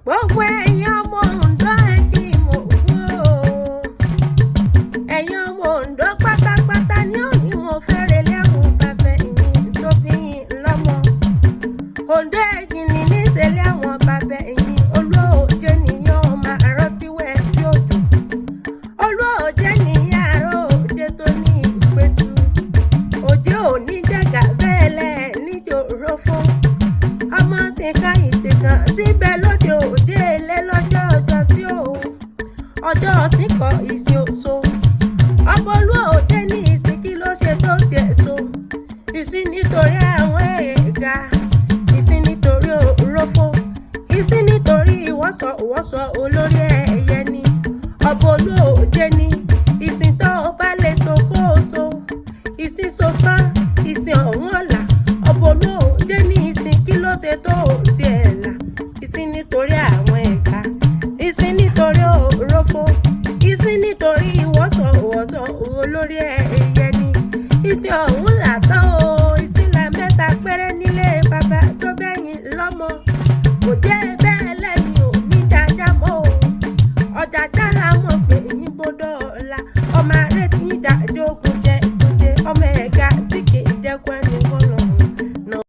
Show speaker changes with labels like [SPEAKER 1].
[SPEAKER 1] gbogbo ẹ̀yin ọmọ Oǹdó ẹ kí mo wò ó. Ẹ̀yin ọmọ Oǹdó pátápátá ni ó ní mo fẹ́rẹ̀ lẹ́hùn bàbá ẹ̀yin tó bí yín lọ́mọ. Oǹdó ẹ̀yìn ní níṣẹ́lẹ̀ àwọn bàbá ẹ̀yin olóòjé nìyàn máa rántí wẹ̀ bí òjò. Olóòjé nìyàn àròjé tó ní ìpẹ́tù. Òjé òní jẹ́gà bẹ́ẹ̀ lẹ̀ níjòrò fún. Ọmọ ṣìkà ìṣìkàn tí bẹ lóde òde ilé lọ́jọ́ ọjọ́ sí òun. Ọjọ́ síkọ̀ ìsìn òṣò. Ọkọ̀ olóòjé ní ìsìn kí ló ṣe tó tiẹ̀ so. Ìsìn nítorí àwọn èèga. Ìsìn nítorí òrófó. Ìsìn nítorí ìwọ́sọ̀ olórí ẹ̀yẹ ni. Ọba olóòjé ní ìsìn tó bá lè so kó o so. Ìsìn so tán ìsìn ọ̀hún ọ̀la. Ọba olóòjé ní ìsìn kí ló ṣe tó tiẹ̀ là. Ìsìn nítorí àwọn ẹ̀ka. Ìsìn nítorí òrófó. Ìsìn nítorí